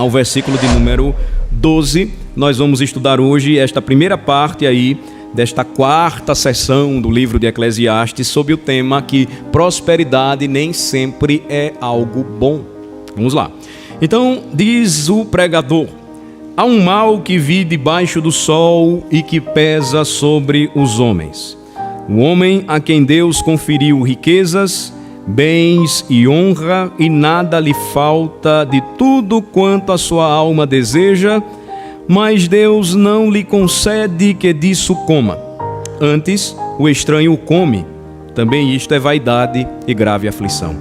ao versículo de número 12. Nós vamos estudar hoje esta primeira parte aí desta quarta sessão do livro de Eclesiastes, sob o tema que prosperidade nem sempre é algo bom. Vamos lá. Então, diz o pregador: há um mal que vi debaixo do sol e que pesa sobre os homens. O homem a quem Deus conferiu riquezas, bens e honra, e nada lhe falta de tudo quanto a sua alma deseja, mas Deus não lhe concede que disso coma. Antes, o estranho o come. Também isto é vaidade e grave aflição.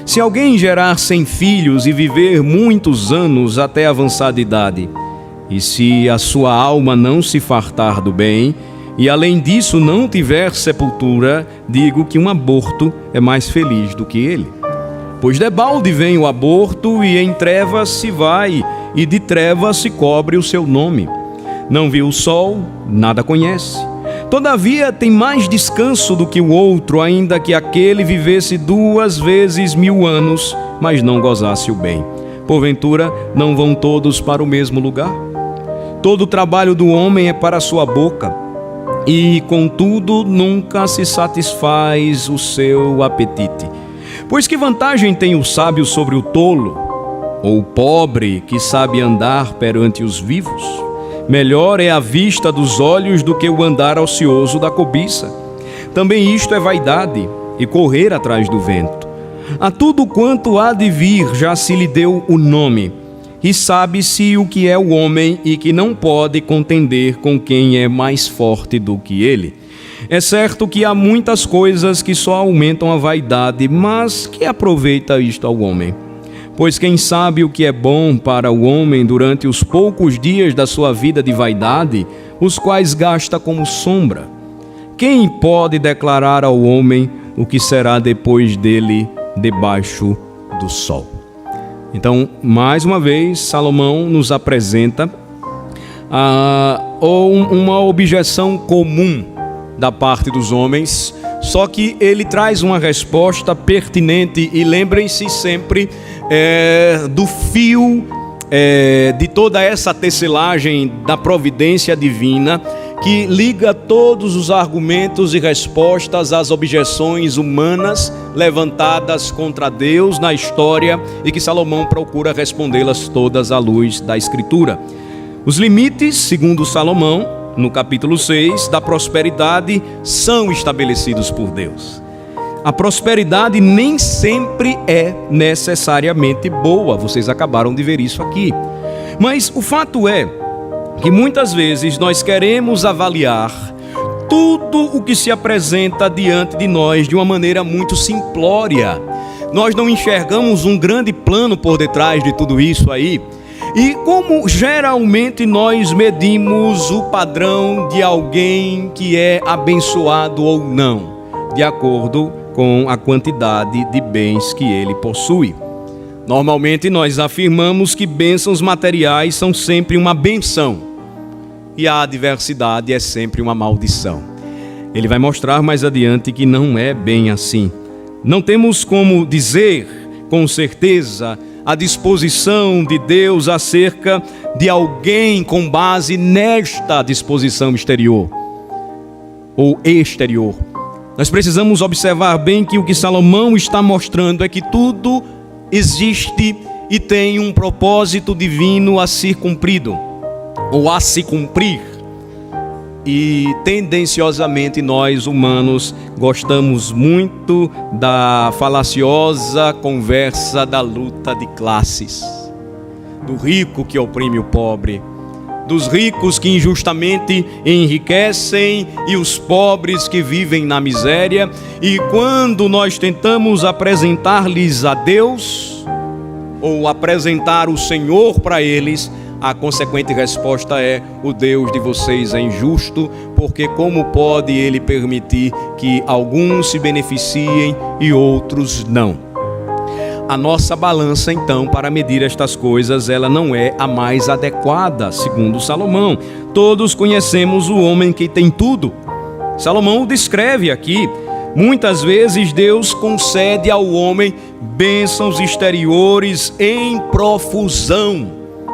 Se alguém gerar 100 filhos e viver muitos anos até avançada idade, e se a sua alma não se fartar do bem, e além disso não tiver sepultura, digo que um aborto é mais feliz do que ele. Pois debalde vem o aborto, e em trevas se vai, e de trevas se cobre o seu nome. Não viu o sol, nada conhece. Todavia tem mais descanso do que o outro, ainda que aquele vivesse 2 vezes 1000 anos, mas não gozasse o bem. Porventura, não vão todos para o mesmo lugar? Todo o trabalho do homem é para a sua boca, e contudo nunca se satisfaz o seu apetite. Pois que vantagem tem o sábio sobre o tolo, ou o pobre que sabe andar perante os vivos? Melhor é a vista dos olhos do que o andar ocioso da cobiça. Também isto é vaidade e correr atrás do vento. A tudo quanto há de vir já se lhe deu o nome, e sabe-se o que é o homem e que não pode contender com quem é mais forte do que ele. É certo que há muitas coisas que só aumentam a vaidade, mas que aproveita isto ao homem? Pois quem sabe o que é bom para o homem durante os poucos dias da sua vida de vaidade, os quais gasta como sombra? Quem pode declarar ao homem o que será depois dele debaixo do sol? Então, mais uma vez, Salomão nos apresenta uma objeção comum da parte dos homens, só que ele traz uma resposta pertinente. E lembrem-se sempre do fio de toda essa tecelagem da providência divina, que liga todos os argumentos e respostas às objeções humanas levantadas contra Deus na história, e que Salomão procura respondê-las todas à luz da Escritura. Os limites, segundo Salomão, no capítulo 6, da prosperidade são estabelecidos por Deus. A prosperidade nem sempre é necessariamente boa, vocês acabaram de ver isso aqui. Mas o fato é que muitas vezes nós queremos avaliar tudo o que se apresenta diante de nós de uma maneira muito simplória. Nós não enxergamos um grande plano por detrás de tudo isso aí. E como geralmente nós medimos o padrão de alguém que é abençoado ou não, de acordo com a quantidade de bens que ele possui. Normalmente nós afirmamos que bênçãos materiais são sempre uma benção, e a adversidade é sempre uma maldição. Ele vai mostrar mais adiante que não é bem assim. Não temos como dizer com certeza a disposição de Deus acerca de alguém com base nesta disposição exterior ou exterior. Nós precisamos observar bem que o que Salomão está mostrando é que tudo existe e tem um propósito divino a ser cumprido ou a se cumprir. E tendenciosamente nós humanos gostamos muito da falaciosa conversa da luta de classes, do rico que oprime o pobre, dos ricos que injustamente enriquecem e os pobres que vivem na miséria. E quando nós tentamos apresentar-lhes a Deus ou apresentar o Senhor para eles, a consequente resposta é: o Deus de vocês é injusto, porque como pode Ele permitir que alguns se beneficiem e outros não? A nossa balança, então, para medir estas coisas, ela não é a mais adequada, segundo Salomão. Todos conhecemos o homem que tem tudo. Salomão o descreve aqui. Muitas vezes Deus concede ao homem bênçãos exteriores em profusão,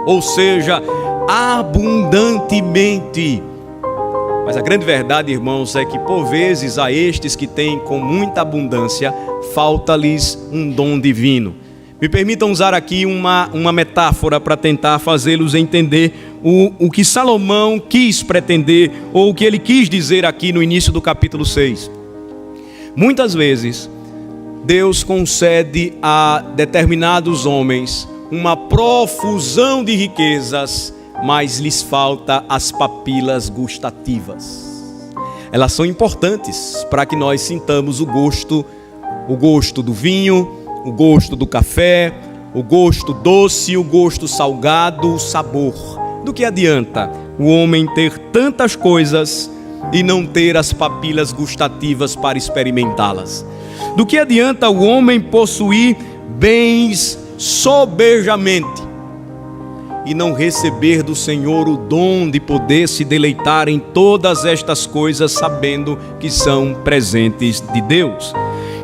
ou seja, abundantemente. Mas a grande verdade, irmãos, é que por vezes a estes que têm com muita abundância, falta-lhes um dom divino. Me permitam usar aqui uma metáfora para tentar fazê-los entender o que Salomão quis pretender, ou o que ele quis dizer aqui no início do capítulo 6. Muitas vezes, Deus concede a determinados homens uma profusão de riquezas, mas lhes falta as papilas gustativas. Elas são importantes para que nós sintamos o gosto do vinho, o gosto do café, o gosto doce, o gosto salgado, o sabor. Do que adianta o homem ter tantas coisas e não ter as papilas gustativas para experimentá-las? Do que adianta o homem possuir bens sobejamente e não receber do Senhor o dom de poder se deleitar em todas estas coisas, sabendo que são presentes de Deus?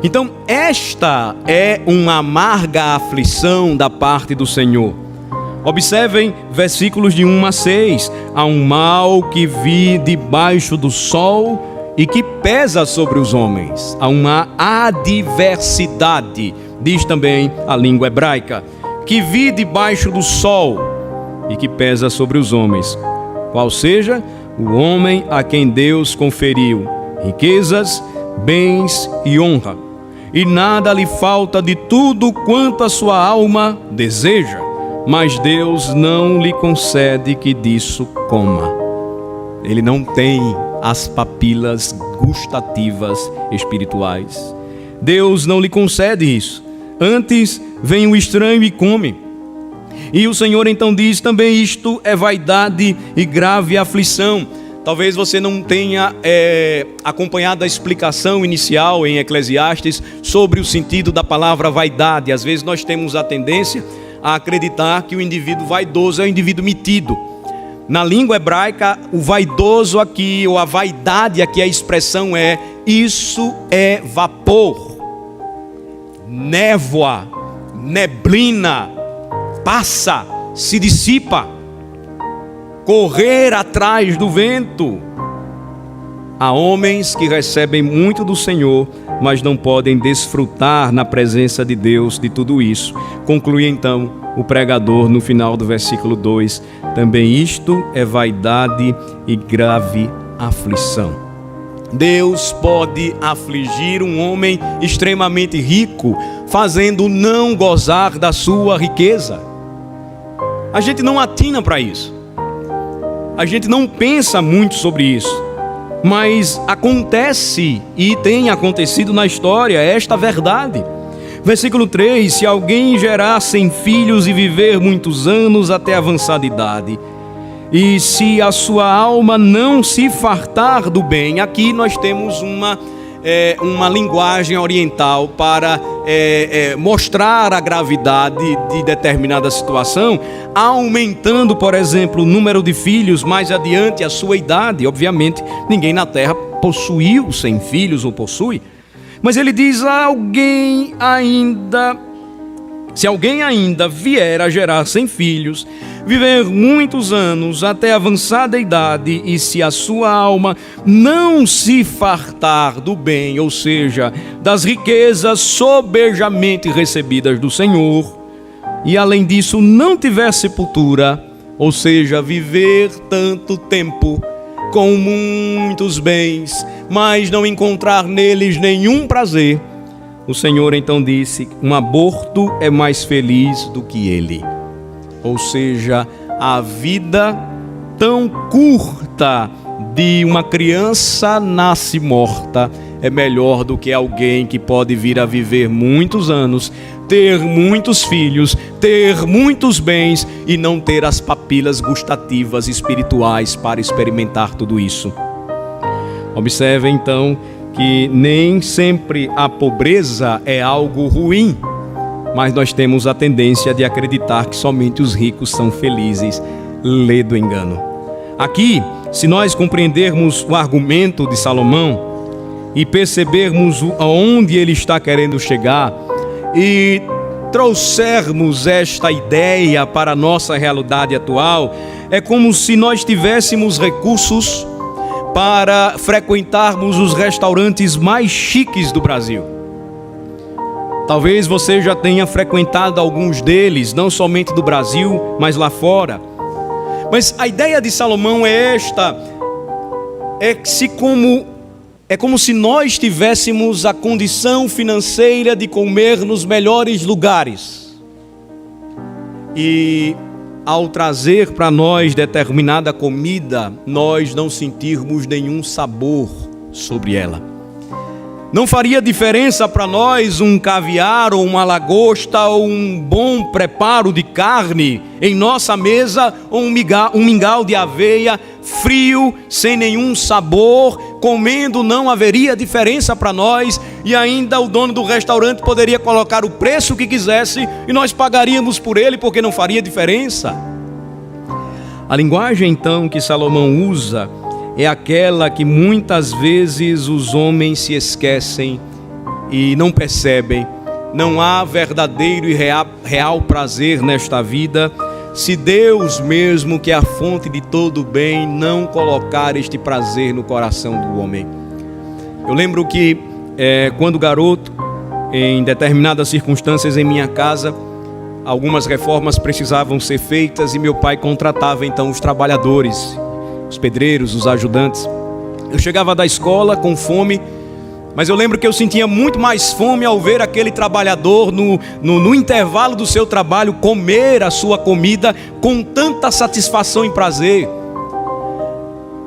Então, esta é uma amarga aflição da parte do Senhor. Observem versículos de 1 a 6. Há um mal que vi debaixo do sol e que pesa sobre os homens. Há uma adversidade, diz também a língua hebraica, que vi debaixo do sol e que pesa sobre os homens. Qual seja o homem a quem Deus conferiu riquezas, bens e honra, e nada lhe falta de tudo quanto a sua alma deseja, mas Deus não lhe concede que disso coma. Ele não tem as papilas gustativas espirituais. Deus não lhe concede isso. Antes vem o estranho e come. E o Senhor então diz também: isto é vaidade e grave aflição. Talvez você não tenha acompanhado a explicação inicial em Eclesiastes sobre o sentido da palavra vaidade. Às vezes nós temos a tendência a acreditar que o indivíduo vaidoso é o indivíduo metido. Na língua hebraica, o vaidoso aqui, ou a vaidade aqui, a expressão é: isso é vapor, névoa, neblina, passa, se dissipa. Correr atrás do vento. Há homens que recebem muito do Senhor, mas não podem desfrutar na presença de Deus de tudo isso. Conclui então o pregador no final do versículo 2: também isto é vaidade e grave aflição. Deus pode afligir um homem extremamente rico, fazendo não gozar da sua riqueza. A gente não atina para isso. A gente não pensa muito sobre isso, mas acontece e tem acontecido na história esta verdade. Versículo 3: se alguém gerar 100 filhos e viver muitos anos até avançada idade, e se a sua alma não se fartar do bem. Aqui nós temos uma linguagem oriental para mostrar a gravidade de determinada situação, aumentando, por exemplo, o número de filhos mais adiante a sua idade. Obviamente, ninguém na terra possuiu 100 filhos ou possui, mas ele diz: se alguém ainda vier a gerar 100 filhos, viver muitos anos até avançada idade, e se a sua alma não se fartar do bem, ou seja, das riquezas sobejamente recebidas do Senhor, e além disso não tiver sepultura, ou seja, viver tanto tempo com muitos bens, mas não encontrar neles nenhum prazer, o Senhor então disse: um aborto é mais feliz do que ele. Ou seja, a vida tão curta de uma criança nasce morta é melhor do que alguém que pode vir a viver muitos anos, ter muitos filhos, ter muitos bens e não ter as papilas gustativas espirituais para experimentar tudo isso. Observe então que nem sempre a pobreza é algo ruim, mas nós temos a tendência de acreditar que somente os ricos são felizes. Lê do engano. Aqui, se nós compreendermos o argumento de Salomão e percebermos aonde ele está querendo chegar, e trouxermos esta ideia para a nossa realidade atual, é como se nós tivéssemos recursos para frequentarmos os restaurantes mais chiques do Brasil. Talvez você já tenha frequentado alguns deles, não somente do Brasil, mas lá fora. Mas a ideia de Salomão é esta: é como se nós tivéssemos a condição financeira de comer nos melhores lugares. E ao trazer para nós determinada comida, nós não sentirmos nenhum sabor sobre ela. Não faria diferença para nós um caviar ou uma lagosta ou um bom preparo de carne em nossa mesa, ou um mingau de aveia frio, sem nenhum sabor, comendo não haveria diferença para nós, e ainda o dono do restaurante poderia colocar o preço que quisesse e nós pagaríamos por ele, porque não faria diferença. A linguagem então que Salomão usa é aquela que muitas vezes os homens se esquecem e não percebem. Não há verdadeiro e real prazer nesta vida se Deus mesmo, que é a fonte de todo bem, não colocar este prazer no coração do homem. Eu lembro que quando garoto, em determinadas circunstâncias em minha casa, algumas reformas precisavam ser feitas e meu pai contratava então os trabalhadores, os pedreiros, os ajudantes. Eu chegava da escola com fome, mas eu lembro que eu sentia muito mais fome ao ver aquele trabalhador no intervalo do seu trabalho comer a sua comida com tanta satisfação e prazer.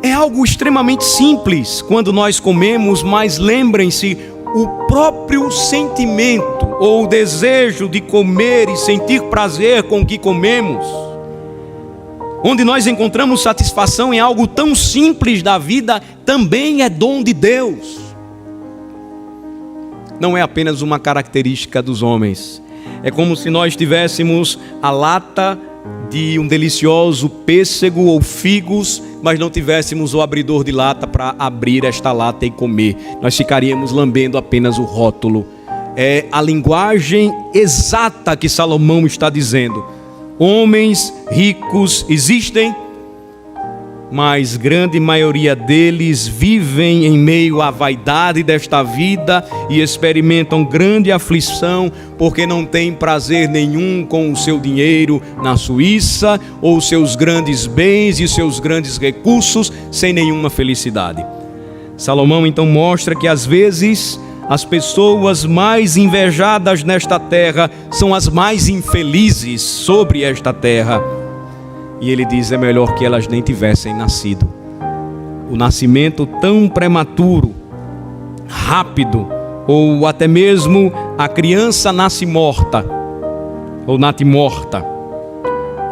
É algo extremamente simples quando nós comemos, mas lembrem-se, o próprio sentimento ou o desejo de comer e sentir prazer com o que comemos, onde nós encontramos satisfação em algo tão simples da vida, também é dom de Deus. Não é apenas uma característica dos homens. É como se nós tivéssemos a lata de um delicioso pêssego ou figos, mas não tivéssemos o abridor de lata para abrir esta lata e comer. Nós ficaríamos lambendo apenas o rótulo. É a linguagem exata que Salomão está dizendo. Homens ricos existem, mas grande maioria deles vivem em meio à vaidade desta vida e experimentam grande aflição porque não têm prazer nenhum com o seu dinheiro na Suíça ou seus grandes bens e seus grandes recursos, sem nenhuma felicidade. Salomão então mostra que às vezes as pessoas mais invejadas nesta terra são as mais infelizes sobre esta terra. E ele diz, é melhor que elas nem tivessem nascido. O nascimento tão prematuro, rápido, ou até mesmo a criança nasce morta, ou nasce morta,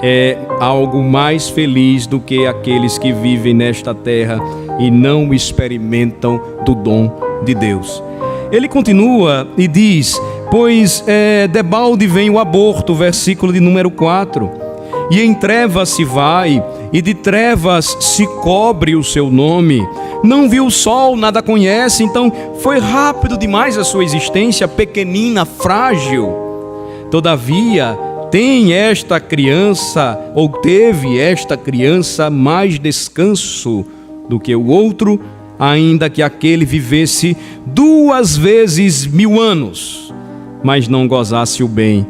é algo mais feliz do que aqueles que vivem nesta terra e não experimentam do dom de Deus. Ele continua e diz, pois debalde vem o aborto, versículo de número 4. E em trevas se vai, e de trevas se cobre o seu nome. Não viu o sol, nada conhece, então foi rápido demais a sua existência, pequenina, frágil. Todavia, tem esta criança, ou teve esta criança, mais descanso do que o outro, ainda que aquele vivesse 2 vezes 1000 anos, mas não gozasse o bem.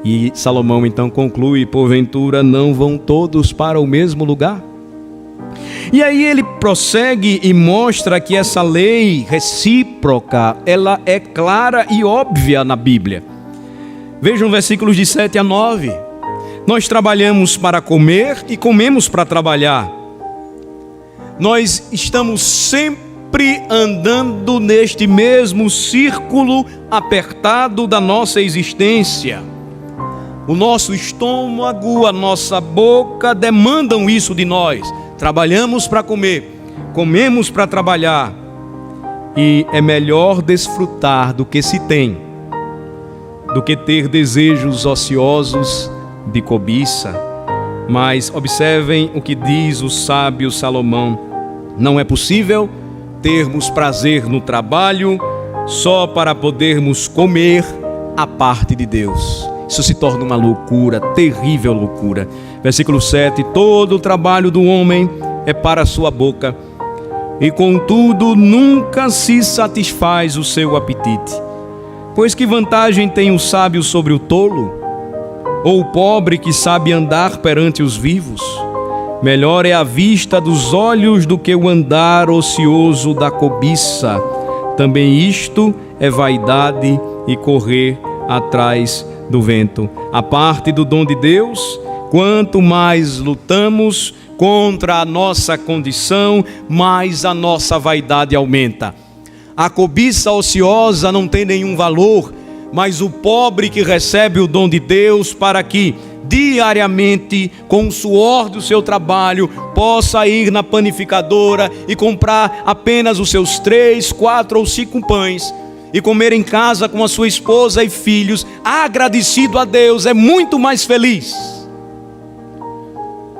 E Salomão então conclui, porventura não vão todos para o mesmo lugar? E aí ele prossegue e mostra que essa lei recíproca, ela é clara e óbvia na Bíblia. Vejam versículos de 7 a 9. Nós trabalhamos para comer e comemos para trabalhar. Nós estamos sempre andando neste mesmo círculo apertado da nossa existência. O nosso estômago, a nossa boca demandam isso de nós. Trabalhamos para comer, comemos para trabalhar. E é melhor desfrutar do que se tem, do que ter desejos ociosos de cobiça. Mas observem o que diz o sábio Salomão. Não é possível termos prazer no trabalho só para podermos comer a parte de Deus. isso se torna uma loucura, terrível loucura. Versículo 7: todo o trabalho do homem é para a sua boca, e contudo nunca se satisfaz o seu apetite. Pois que vantagem tem o sábio sobre o tolo? Ou o pobre que sabe andar perante os vivos? Melhor é a vista dos olhos do que o andar ocioso da cobiça. Também isto é vaidade e correr atrás do vento. A parte do dom de Deus, quanto mais lutamos contra a nossa condição, mais a nossa vaidade aumenta. A cobiça ociosa não tem nenhum valor, mas o pobre que recebe o dom de Deus para que diariamente, com o suor do seu trabalho, possa ir na panificadora e comprar apenas os seus 3, 4 ou 5 pães e comer em casa com a sua esposa e filhos, agradecido a Deus, é muito mais feliz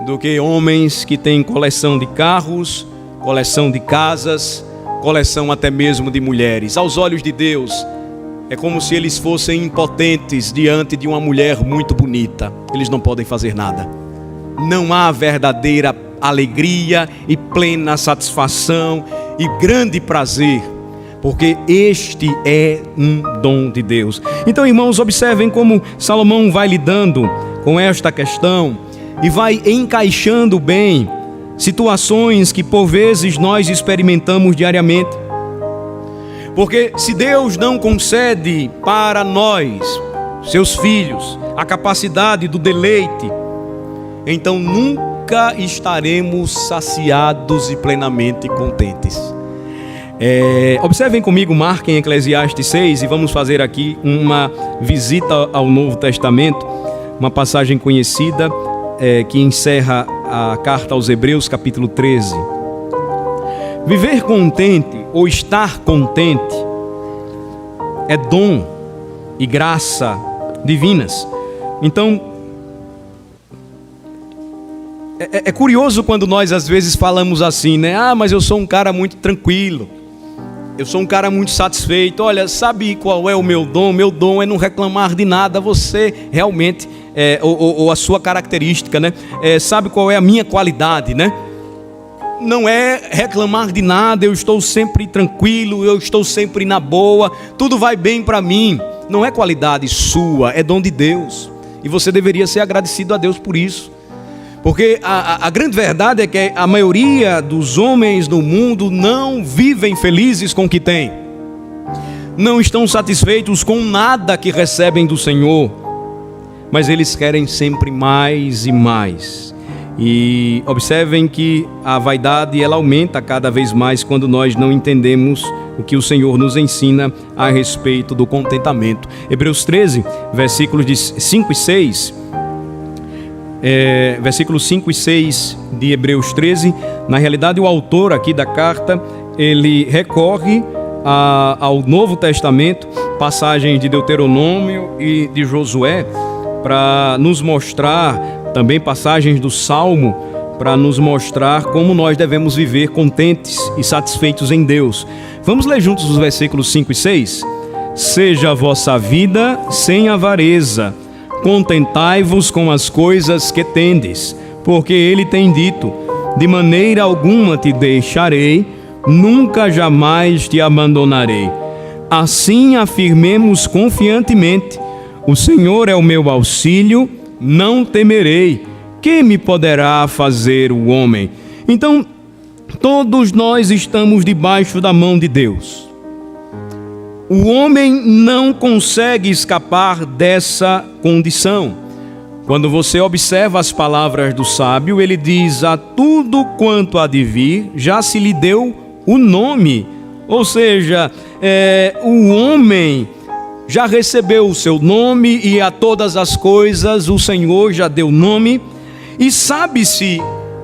do que homens que têm coleção de carros, coleção de casas, coleção até mesmo de mulheres. Aos olhos de Deus, é como se eles fossem impotentes diante de uma mulher muito bonita. Eles não podem fazer nada. Não há verdadeira alegria e plena satisfação e grande prazer, porque este é um dom de Deus. Então, irmãos, observem como Salomão vai lidando com esta questão e vai encaixando bem situações que por vezes nós experimentamos diariamente. Porque se Deus não concede para nós, seus filhos, a capacidade do deleite, então nunca estaremos saciados e plenamente contentes. Observem comigo, marquem Eclesiastes 6 e vamos fazer aqui uma visita ao Novo Testamento, uma passagem conhecida que encerra a carta aos Hebreus, capítulo 13. Viver contente ou estar contente é dom e graça divinas. Então, é curioso quando nós às vezes falamos assim, né? Ah, mas eu sou um cara muito tranquilo, eu sou um cara muito satisfeito. Olha, sabe qual é o meu dom? Meu dom é não reclamar de nada. Você realmente, ou a sua característica, né? Sabe qual é a minha qualidade, né? Não é reclamar de nada, eu estou sempre tranquilo, eu estou sempre na boa, tudo vai bem para mim. Não é qualidade sua, é dom de Deus. E você deveria ser agradecido a Deus por isso. Porque a grande verdade é que a maioria dos homens no mundo não vivem felizes com o que têm. Não estão satisfeitos com nada que recebem do Senhor. Mas eles querem sempre mais e mais. E observem que a vaidade ela aumenta cada vez mais quando nós não entendemos o que o Senhor nos ensina a respeito do contentamento. Hebreus 13, versículos de 5 e 6. Versículos 5 e 6 de Hebreus 13. Na realidade, o autor aqui da carta, ele recorre ao Novo Testamento, passagens de Deuteronômio e de Josué, para nos mostrar, também passagens do Salmo, para nos mostrar como nós devemos viver contentes e satisfeitos em Deus. Vamos ler juntos os versículos 5 e 6? Seja a vossa vida sem avareza, contentai-vos com as coisas que tendes, porque ele tem dito, de maneira alguma te deixarei, nunca jamais te abandonarei. Assim afirmemos confiantemente, o Senhor é o meu auxílio, não temerei, que me poderá fazer o homem? Então, todos nós estamos debaixo da mão de Deus. O homem não consegue escapar dessa condição. Quando você observa as palavras do sábio, ele diz, a tudo quanto há de vir, já se lhe deu o nome. Ou seja, o homem já recebeu o seu nome e a todas as coisas o Senhor já deu nome. E sabe-se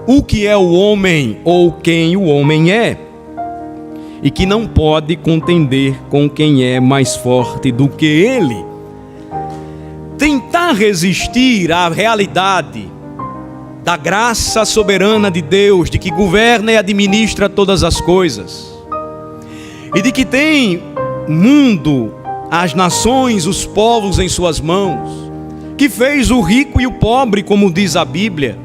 o que é o homem ou quem o homem é. E que não pode contender com quem é mais forte do que ele. Tentar resistir à realidade da graça soberana de Deus, de que governa e administra todas as coisas, e de que tem o mundo, as nações, os povos em suas mãos, que fez o rico e o pobre, como diz a Bíblia,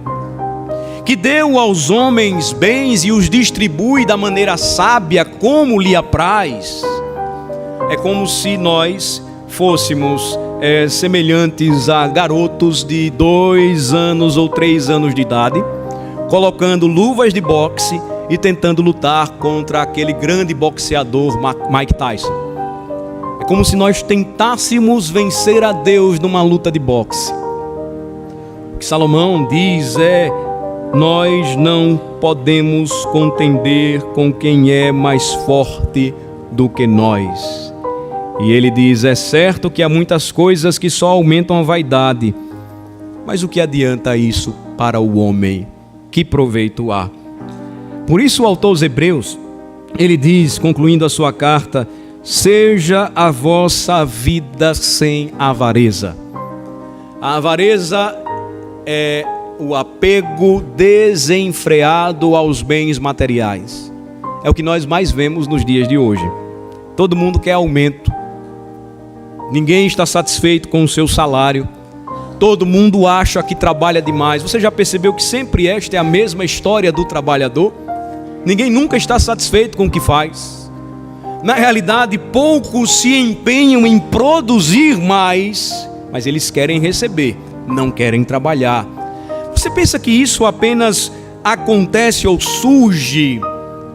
que deu aos homens bens e os distribui da maneira sábia, como lhe apraz. É como se nós fôssemos semelhantes a garotos de 2 anos ou 3 anos de idade, colocando luvas de boxe e tentando lutar contra aquele grande boxeador Mike Tyson. É como se nós tentássemos vencer a Deus numa luta de boxe. O que Salomão diz é: nós não podemos contender com quem é mais forte do que nós. E ele diz: é certo que há muitas coisas que só aumentam a vaidade, mas o que adianta isso para o homem? Que proveito há? Por isso o autor aos Hebreus, ele diz, concluindo a sua carta: seja a vossa vida sem avareza. A avareza é o apego desenfreado aos bens materiais. É o que nós mais vemos nos dias de hoje. Todo mundo quer aumento. Ninguém está satisfeito com o seu salário. Todo mundo acha que trabalha demais. Você já percebeu que sempre esta é a mesma história do trabalhador? Ninguém nunca está satisfeito com o que faz. Na realidade, poucos se empenham em produzir mais, mas eles querem receber, não querem trabalhar. Você pensa que isso apenas acontece ou surge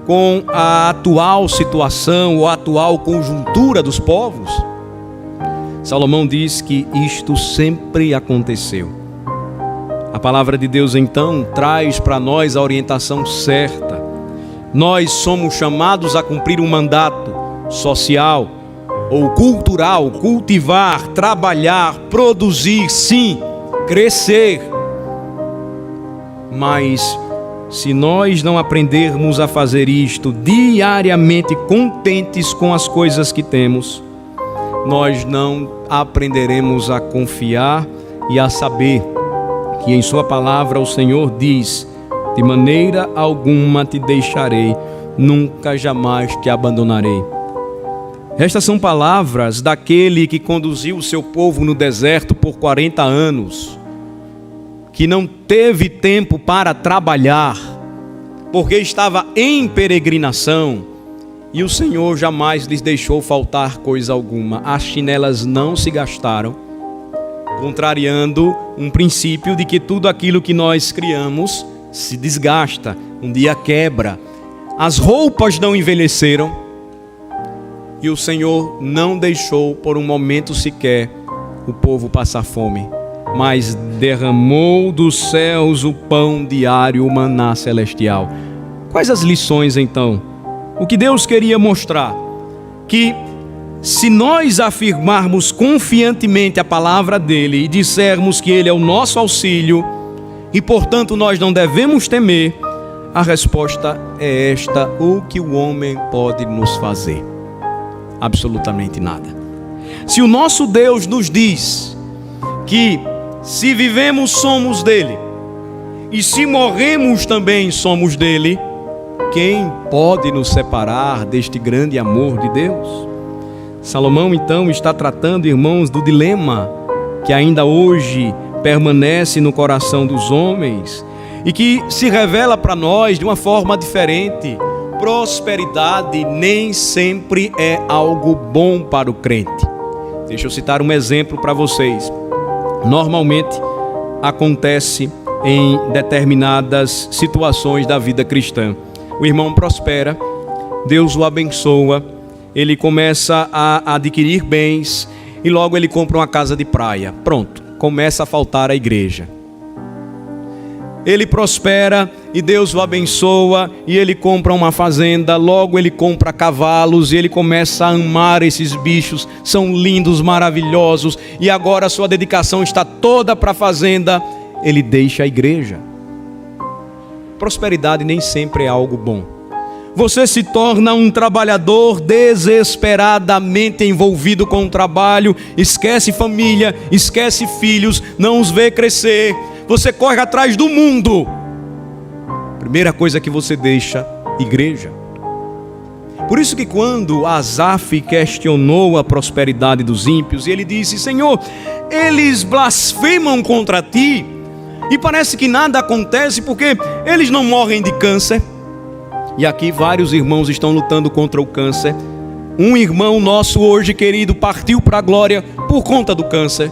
com a atual situação ou a atual conjuntura dos povos? Salomão diz que isto sempre aconteceu. A palavra de Deus então traz para nós a orientação certa. Nós somos chamados a cumprir um mandato social ou cultural, cultivar, trabalhar, produzir, sim, crescer. Mas se nós não aprendermos a fazer isto diariamente, contentes com as coisas que temos, nós não aprenderemos a confiar e a saber que em sua palavra o Senhor diz: de maneira alguma te deixarei, nunca jamais te abandonarei. Estas são palavras daquele que conduziu o seu povo no deserto por 40 anos, que não teve tempo para trabalhar, porque estava em peregrinação, e o Senhor jamais lhes deixou faltar coisa alguma. As chinelas não se gastaram, contrariando um princípio de que tudo aquilo que nós criamos se desgasta, um dia quebra. As roupas não envelheceram, e o Senhor não deixou por um momento sequer o povo passar fome, mas derramou dos céus o pão diário, o maná celestial. Quais as lições então? O que Deus queria mostrar? Que se nós afirmarmos confiantemente a palavra dele e dissermos que ele é o nosso auxílio e portanto nós não devemos temer, a resposta é esta: o que o homem pode nos fazer? Absolutamente nada. Se o nosso Deus nos diz que se vivemos somos dele e se morremos também somos dele, quem pode nos separar deste grande amor de Deus? Salomão então está tratando, irmãos, do dilema que ainda hoje permanece no coração dos homens e que se revela para nós de uma forma diferente. Prosperidade nem sempre é algo bom para o crente. Deixa eu citar um exemplo para vocês. Normalmente acontece em determinadas situações da vida cristã. O irmão prospera, Deus o abençoa, ele começa a adquirir bens e logo ele compra uma casa de praia. Pronto, começa a faltar a igreja. Ele prospera e Deus o abençoa e ele compra uma fazenda, logo ele compra cavalos e ele começa a amar esses bichos, são lindos, maravilhosos, e agora a sua dedicação está toda para a fazenda, ele deixa a igreja. Prosperidade nem sempre é algo bom. Você se torna um trabalhador desesperadamente envolvido com o trabalho, esquece família, esquece filhos, não os vê crescer. Você corre atrás do mundo. Primeira coisa que você deixa: igreja. Por isso que quando Asaf questionou a prosperidade dos ímpios, ele disse: Senhor, eles blasfemam contra ti, e parece que nada acontece porque eles não morrem de câncer. E aqui vários irmãos estão lutando contra o câncer. Um irmão nosso hoje, querido, partiu para a glória por conta do câncer.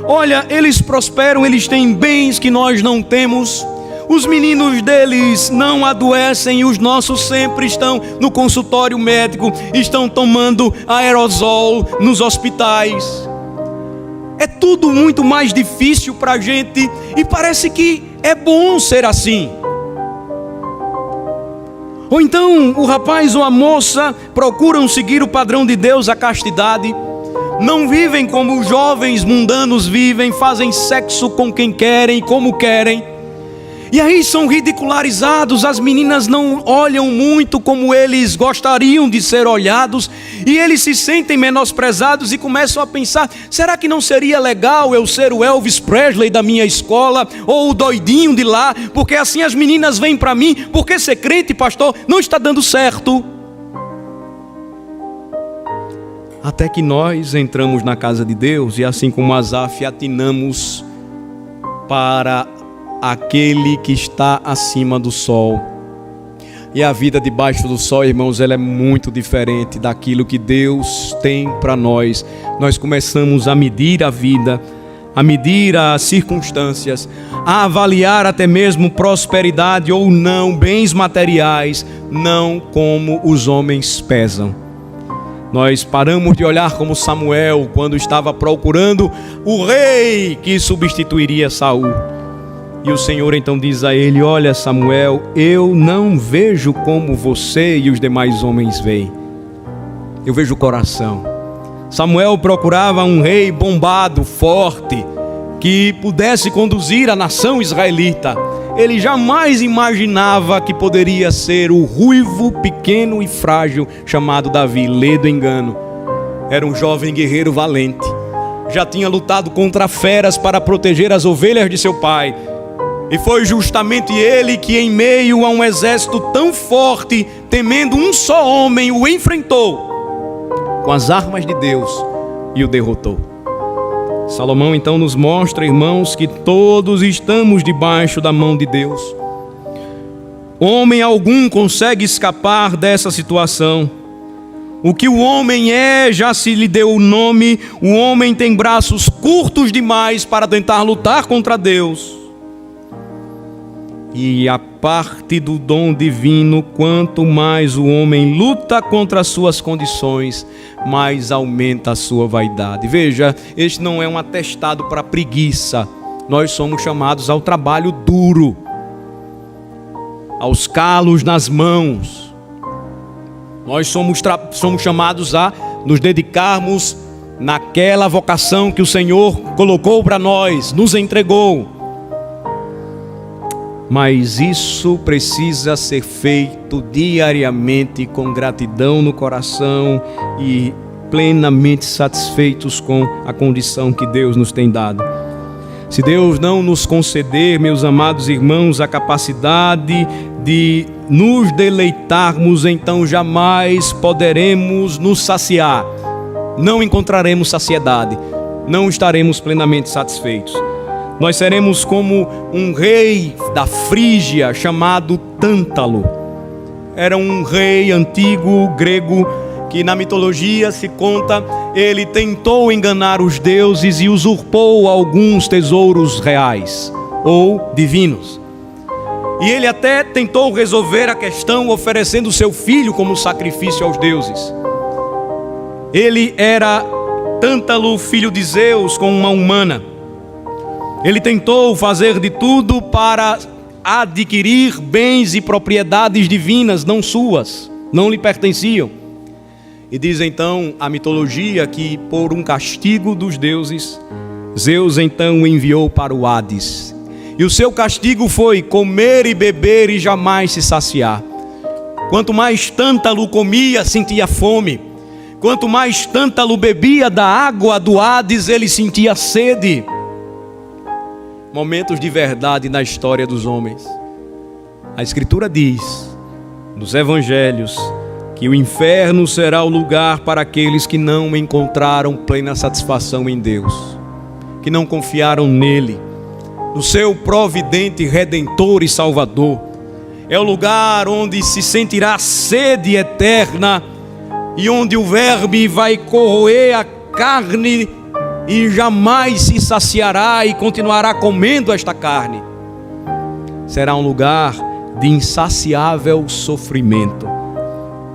Olha, eles prosperam, eles têm bens que nós não temos. Os meninos deles não adoecem e os nossos sempre estão no consultório médico, estão tomando aerosol nos hospitais. É tudo muito mais difícil para a gente e parece que é bom ser assim. Ou então o rapaz ou a moça procuram seguir o padrão de Deus, a castidade. Não vivem como os jovens mundanos vivem, fazem sexo com quem querem, como querem. E aí são ridicularizados, as meninas não olham muito como eles gostariam de ser olhados, e eles se sentem menosprezados e começam a pensar: será que não seria legal eu ser o Elvis Presley da minha escola, ou o doidinho de lá, porque assim as meninas vêm para mim, porque ser crente, pastor, não está dando certo. Até que nós entramos na casa de Deus e assim como Asaf atinamos para aquele que está acima do sol. E a vida debaixo do sol, irmãos, ela é muito diferente daquilo que Deus tem para nós. Nós começamos a medir a vida, a medir as circunstâncias, a avaliar até mesmo prosperidade ou não, bens materiais, não como os homens pesam. Nós paramos de olhar como Samuel quando estava procurando o rei que substituiria Saul. E o Senhor então diz a ele: olha, Samuel, eu não vejo como você e os demais homens veem. Eu vejo o coração. Samuel procurava um rei bombado, forte, que pudesse conduzir a nação israelita. Ele jamais imaginava que poderia ser o ruivo, pequeno e frágil chamado Davi. Lê do engano. Era um jovem guerreiro valente. Já tinha lutado contra feras para proteger as ovelhas de seu pai. E foi justamente ele que, em meio a um exército tão forte, temendo um só homem, o enfrentou com as armas de Deus e o derrotou. Salomão então nos mostra, irmãos, que todos estamos debaixo da mão de Deus. Homem algum consegue escapar dessa situação. O que o homem é, já se lhe deu o nome. O homem tem braços curtos demais para tentar lutar contra Deus. E a parte do dom divino, quanto mais o homem luta contra as suas condições, mais aumenta a sua vaidade. Veja, este não é um atestado para preguiça. Nós somos chamados ao trabalho duro, aos calos nas mãos. Nós somos chamados a nos dedicarmos naquela vocação que o Senhor colocou para nós, nos entregou. Mas isso precisa ser feito diariamente com gratidão no coração e plenamente satisfeitos com a condição que Deus nos tem dado. Se Deus não nos conceder, meus amados irmãos, a capacidade de nos deleitarmos, então jamais poderemos nos saciar. Não encontraremos saciedade, não estaremos plenamente satisfeitos. Nós seremos como um rei da Frígia chamado Tântalo. Era um rei antigo grego que na mitologia se conta, ele tentou enganar os deuses e usurpou alguns tesouros reais ou divinos. E ele até tentou resolver a questão oferecendo seu filho como sacrifício aos deuses. Ele era Tântalo, filho de Zeus, com uma humana. Ele tentou fazer de tudo para adquirir bens e propriedades divinas, não suas, não lhe pertenciam. E diz então a mitologia que por um castigo dos deuses, Zeus então o enviou para o Hades. E o seu castigo foi comer e beber e jamais se saciar. Quanto mais Tântalo comia, sentia fome. Quanto mais Tântalo bebia da água do Hades, ele sentia sede. Momentos de verdade na história dos homens. A Escritura diz, nos Evangelhos, que o inferno será o lugar para aqueles que não encontraram plena satisfação em Deus, que não confiaram nele, no seu providente Redentor e Salvador. É o lugar onde se sentirá sede eterna e onde o verme vai corroer a carne e jamais se saciará e continuará comendo esta carne. Será um lugar de insaciável sofrimento.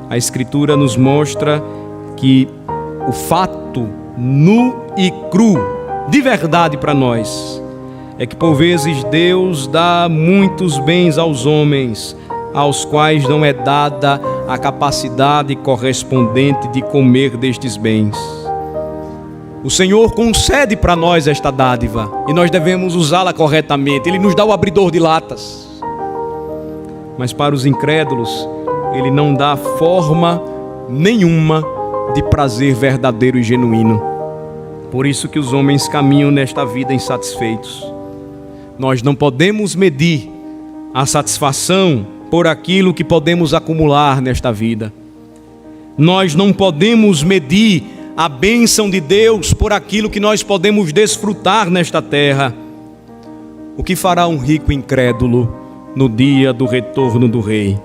A Escritura nos mostra que o fato nu e cru, de verdade para nós, é que por vezes Deus dá muitos bens aos homens, aos quais não é dada a capacidade correspondente de comer destes bens. O Senhor concede para nós esta dádiva e nós devemos usá-la corretamente. Ele nos dá o abridor de latas. Mas para os incrédulos, Ele não dá forma nenhuma de prazer verdadeiro e genuíno. Por isso que os homens caminham nesta vida insatisfeitos. Nós não podemos medir a satisfação por aquilo que podemos acumular nesta vida. Nós não podemos medir a bênção de Deus por aquilo que nós podemos desfrutar nesta terra. O que fará um rico incrédulo no dia do retorno do Rei?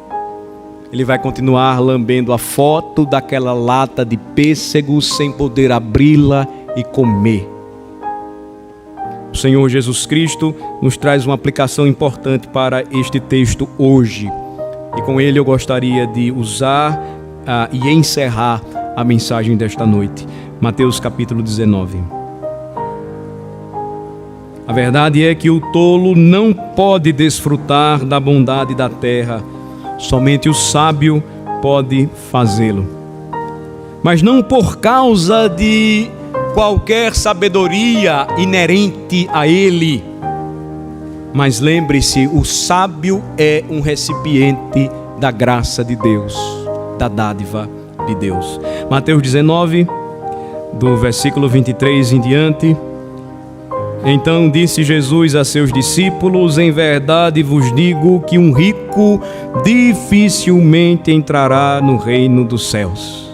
Ele vai continuar lambendo a foto daquela lata de pêssego sem poder abri-la e comer. O Senhor Jesus Cristo nos traz uma aplicação importante para este texto hoje. E com ele eu gostaria de usar e encerrar a mensagem desta noite. Mateus capítulo 19. A verdade é que o tolo não pode desfrutar da bondade da terra. Somente o sábio pode fazê-lo. Mas não por causa de qualquer sabedoria inerente a ele. Mas lembre-se, o sábio é um recipiente da graça de Deus, da dádiva de Deus. Mateus 19, do versículo 23 em diante. Então disse Jesus a seus discípulos: em verdade vos digo que um rico dificilmente entrará no reino dos céus.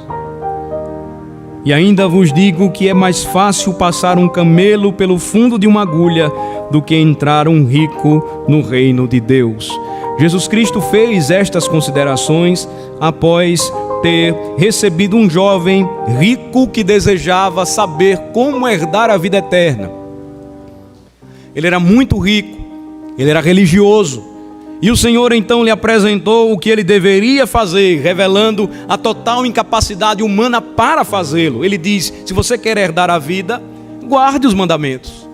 E ainda vos digo que é mais fácil passar um camelo pelo fundo de uma agulha do que entrar um rico no reino de Deus. Jesus Cristo fez estas considerações após ter recebido um jovem rico que desejava saber como herdar a vida eterna. Ele era muito rico, ele era religioso, e o Senhor então lhe apresentou o que ele deveria fazer, revelando a total incapacidade humana para fazê-lo. Ele diz: se você quer herdar a vida, guarde os mandamentos.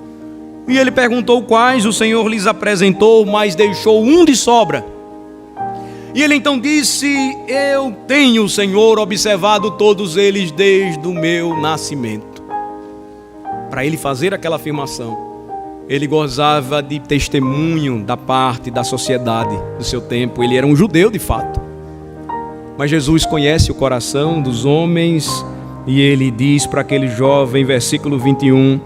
E ele perguntou quais, o Senhor lhes apresentou, mas deixou um de sobra. E ele então disse: eu tenho, Senhor, observado todos eles desde o meu nascimento. Para ele fazer aquela afirmação, ele gozava de testemunho da parte da sociedade do seu tempo. Ele era um judeu de fato. Mas Jesus conhece o coração dos homens e ele diz para aquele jovem, versículo 21,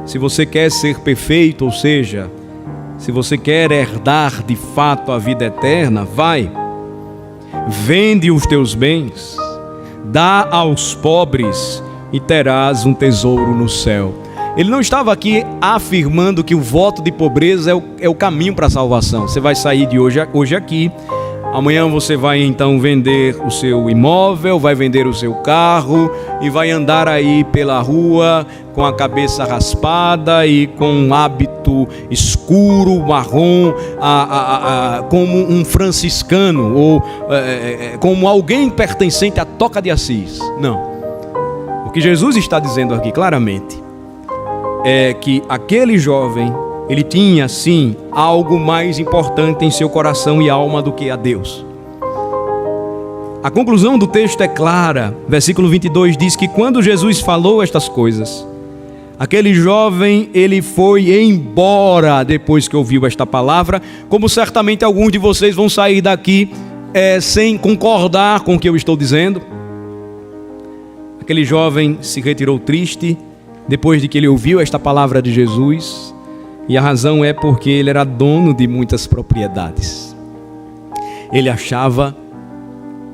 se você quer ser perfeito, ou seja, se você quer herdar de fato a vida eterna, vai, vende os teus bens, dá aos pobres e terás um tesouro no céu. Ele não estava aqui afirmando que o voto de pobreza é o caminho para a salvação. Você vai sair de hoje aqui, amanhã você vai então vender o seu imóvel, vai vender o seu carro e vai andar aí pela rua com a cabeça raspada e com um hábito escuro, marrom, como um franciscano ou como alguém pertencente à Toca de Assis. Não. O que Jesus está dizendo aqui claramente é que aquele jovem, ele tinha sim algo mais importante em seu coração e alma do que a Deus. A conclusão do texto é clara. Versículo 22 diz que quando Jesus falou estas coisas, aquele jovem, ele foi embora depois que ouviu esta palavra, como certamente alguns de vocês vão sair daqui sem concordar com o que eu estou dizendo. Aquele jovem se retirou triste depois de que ele ouviu esta palavra de Jesus, e a razão é porque ele era dono de muitas propriedades. Ele achava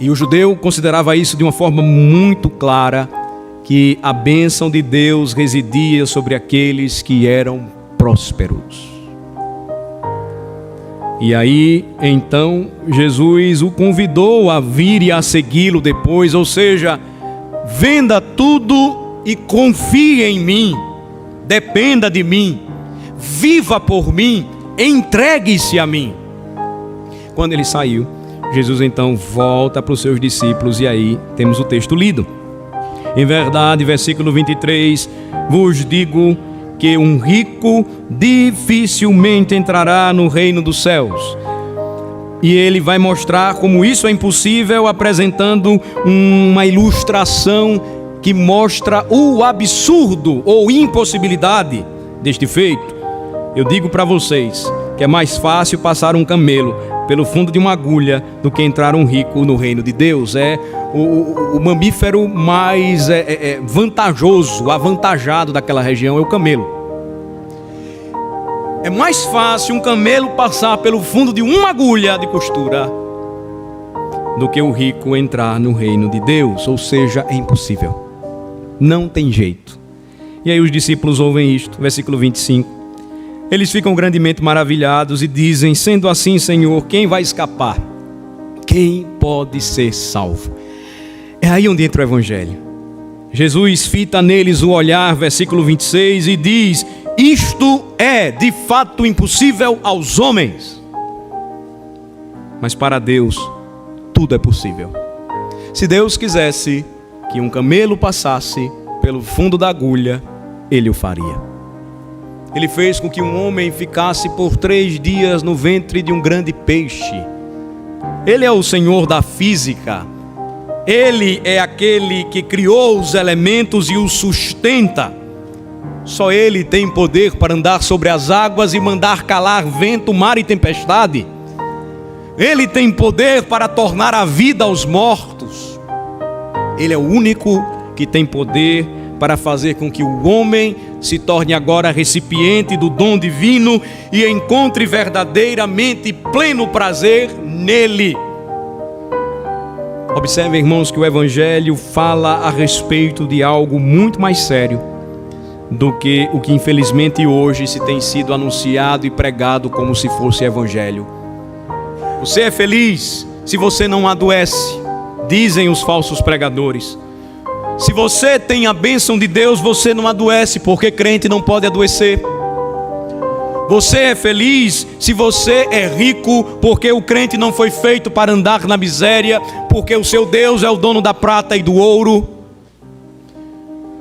E o judeu considerava isso de uma forma muito clara, que a bênção de Deus residia sobre aqueles que eram prósperos. E aí, então, Jesus o convidou a vir e a segui-lo depois, ou seja, venda tudo e confie em mim, dependa de mim, viva por mim, entregue-se a mim. Quando ele saiu, Jesus então volta para os seus discípulos e aí temos o texto lido. Em verdade, versículo 23, vos digo que um rico dificilmente entrará no reino dos céus. E ele vai mostrar como isso é impossível, apresentando uma ilustração que mostra o absurdo ou impossibilidade deste feito. Eu digo para vocês que é mais fácil passar um camelo pelo fundo de uma agulha do que entrar um rico no reino de Deus. É o mamífero mais vantajoso, avantajado daquela região é o camelo. É mais fácil um camelo passar pelo fundo de uma agulha de costura do que o rico entrar no reino de Deus. Ou seja, é impossível. Não tem jeito. E aí os discípulos ouvem isto, versículo 25. Eles ficam grandemente maravilhados e dizem: sendo assim, Senhor, quem vai escapar? Quem pode ser salvo? É aí onde entra o Evangelho. Jesus fita neles o olhar, versículo 26, e diz: isto é de fato impossível aos homens, mas para Deus tudo é possível. Se Deus quisesse que um camelo passasse pelo fundo da agulha, Ele o faria. Ele fez com que um homem ficasse por 3 dias no ventre de um grande peixe. Ele é o Senhor da física. Ele é aquele que criou os elementos e os sustenta. Só Ele tem poder para andar sobre as águas e mandar calar vento, mar e tempestade. Ele tem poder para tornar a vida aos mortos. Ele é o único que tem poder para fazer com que o homem se torne agora recipiente do dom divino e encontre verdadeiramente pleno prazer nele. Observem, irmãos, que o Evangelho fala a respeito de algo muito mais sério do que o que infelizmente hoje se tem sido anunciado e pregado como se fosse Evangelho. Você é feliz se você não adoece, dizem os falsos pregadores. Se você tem a bênção de Deus, você não adoece, porque crente não pode adoecer. Você é feliz se você é rico, porque o crente não foi feito para andar na miséria, porque o seu Deus é o dono da prata e do ouro.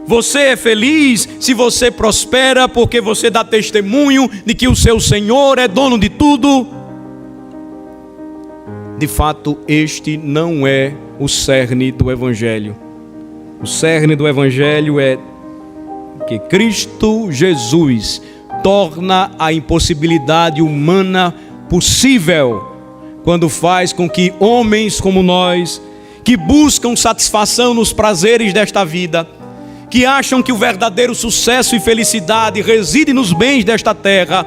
Você é feliz se você prospera, porque você dá testemunho de que o seu Senhor é dono de tudo. De fato, este não é o cerne do Evangelho. O cerne do Evangelho é que Cristo Jesus torna a impossibilidade humana possível, quando faz com que homens como nós, que buscam satisfação nos prazeres desta vida, que acham que o verdadeiro sucesso e felicidade reside nos bens desta terra,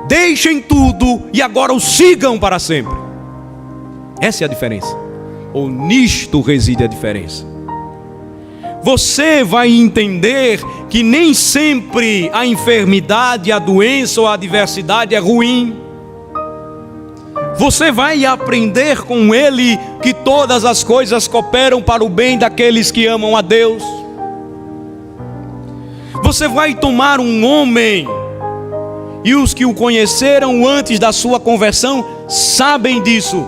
deixem tudo e agora o sigam para sempre. Essa é a diferença, ou nisto reside a diferença. Você vai entender que nem sempre a enfermidade, a doença ou a adversidade é ruim. Você vai aprender com ele que todas as coisas cooperam para o bem daqueles que amam a Deus. Você vai tomar um homem, e os que o conheceram antes da sua conversão sabem disso,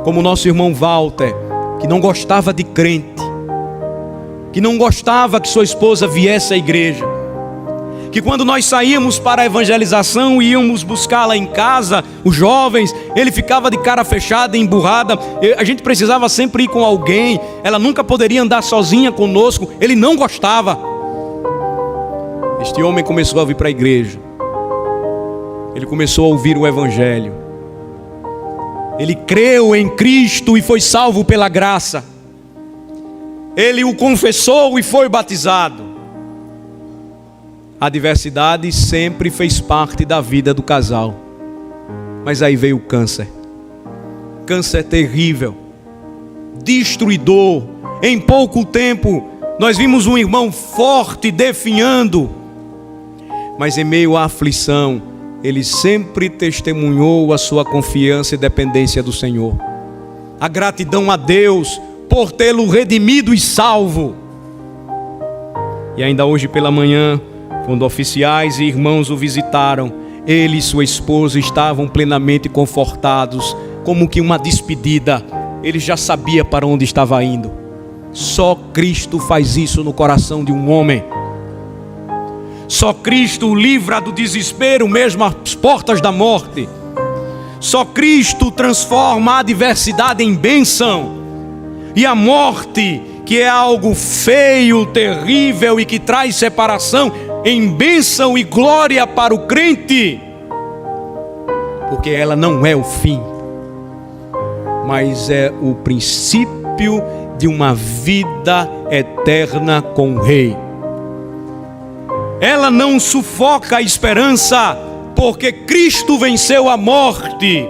como o nosso irmão Walter, que não gostava de crente, que não gostava que sua esposa viesse à igreja, que quando nós saíamos para a evangelização e íamos buscá-la em casa, os jovens, ele ficava de cara fechada, emburrada, a gente precisava sempre ir com alguém, ela nunca poderia andar sozinha conosco, ele não gostava. Este homem começou a vir para a igreja, ele começou a ouvir o Evangelho, ele creu em Cristo e foi salvo pela graça. Ele o confessou e foi batizado. A adversidade sempre fez parte da vida do casal. Mas aí veio o câncer. Câncer terrível. destruidor. Em pouco tempo, nós vimos um irmão forte definhando, mas em meio à aflição, ele sempre testemunhou a sua confiança e dependência do Senhor. A gratidão a Deus por tê-lo redimido e salvo. E ainda hoje pela manhã, quando oficiais e irmãos o visitaram, ele e sua esposa estavam plenamente confortados, como que uma despedida. Ele já sabia para onde estava indo. Só Cristo faz isso no coração de um homem. Só Cristo o livra do desespero, mesmo às portas da morte. Só Cristo transforma a adversidade em bênção. E a morte, que é algo feio, terrível e que traz separação, em bênção e glória para o crente. Porque ela não é o fim, mas é o princípio de uma vida eterna com o Rei. Ela não sufoca a esperança, porque Cristo venceu a morte.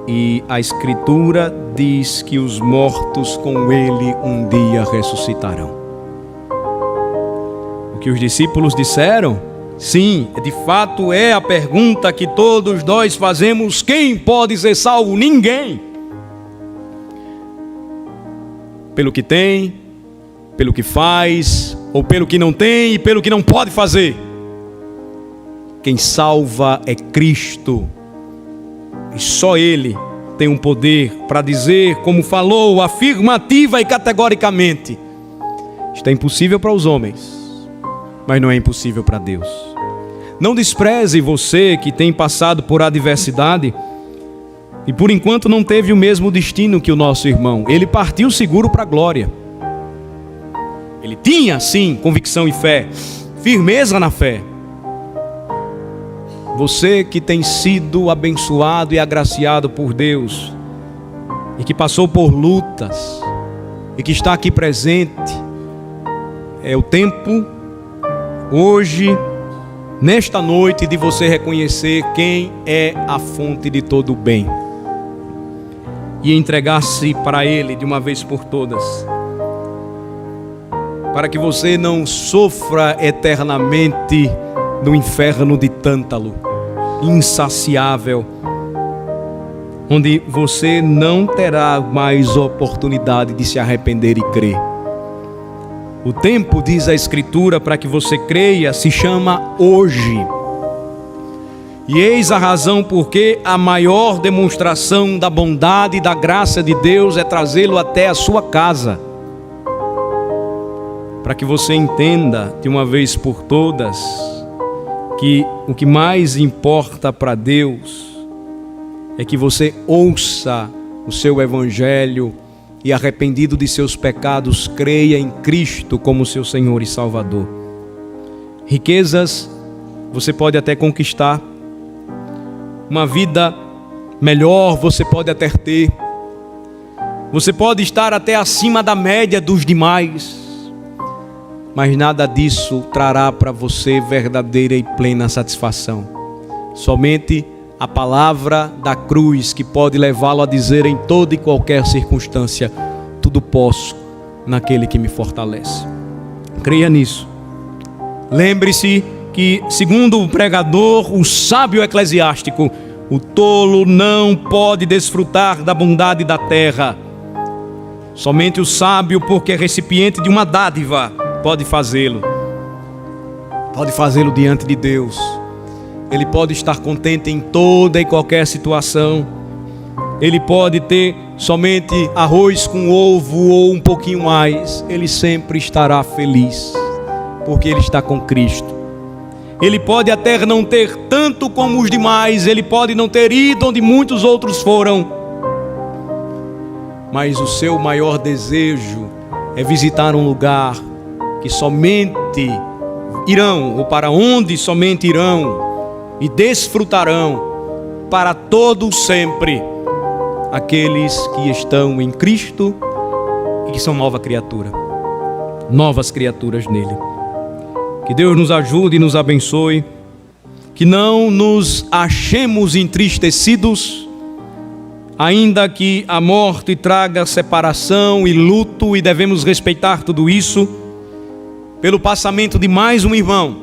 E a Escritura diz que os mortos com Ele um dia ressuscitarão. O que os discípulos disseram? Sim, de fato é a pergunta que todos nós fazemos: quem pode ser salvo? Ninguém. Pelo que tem, pelo que faz, ou pelo que não tem e pelo que não pode fazer. Quem salva é Cristo. E só Ele tem um poder para dizer, como falou, afirmativa e categoricamente: isto é impossível para os homens, mas não é impossível para Deus. Não despreze você que tem passado por adversidade e por enquanto não teve o mesmo destino que o nosso irmão. Ele partiu seguro para a glória. Ele tinha sim convicção e fé, firmeza na fé. Você que tem sido abençoado e agraciado por Deus e que passou por lutas e que está aqui presente, é o tempo hoje, nesta noite, de você reconhecer quem é a fonte de todo o bem e entregar-se para Ele de uma vez por todas, para que você não sofra eternamente no inferno de Tântalo, insaciável, onde você não terá mais oportunidade de se arrepender e crer. O tempo, diz a Escritura, para que você creia, se chama hoje. E eis a razão porque a maior demonstração da bondade e da graça de Deus é trazê-lo até a sua casa, para que você entenda de uma vez por todas que o que mais importa para Deus é que você ouça o seu evangelho e, arrependido de seus pecados, creia em Cristo como seu Senhor e Salvador. Riquezas você pode até conquistar, uma vida melhor você pode até ter, você pode estar até acima da média dos demais, mas nada disso trará para você verdadeira e plena satisfação. Somente a palavra da cruz que pode levá-lo a dizer em toda e qualquer circunstância: tudo posso naquele que me fortalece. Creia nisso. Lembre-se que, segundo o pregador, o sábio eclesiástico, o tolo não pode desfrutar da bondade da terra. Somente o sábio, porque é recipiente de uma dádiva, pode fazê-lo. Pode fazê-lo diante de Deus. Ele pode estar contente em toda e qualquer situação. Ele pode ter somente arroz com ovo ou um pouquinho mais. Ele sempre estará feliz, porque ele está com Cristo. Ele pode até não ter tanto como os demais. Ele pode não ter ido onde muitos outros foram. Mas o seu maior desejo é visitar um lugar que somente irão, ou para onde somente irão e desfrutarão para todo sempre aqueles que estão em Cristo e que são nova criatura, novas criaturas nele. Que Deus nos ajude e nos abençoe, que não nos achemos entristecidos ainda que a morte traga separação e luto, e devemos respeitar tudo isso, pelo passamento de mais um irmão,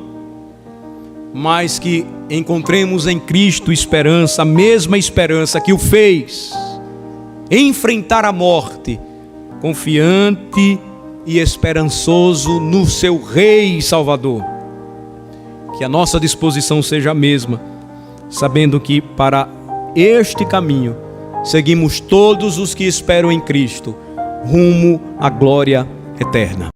mas que encontremos em Cristo esperança, a mesma esperança que o fez enfrentar a morte, confiante e esperançoso no seu Rei e Salvador. Que a nossa disposição seja a mesma, sabendo que para este caminho seguimos todos os que esperam em Cristo, rumo à glória eterna.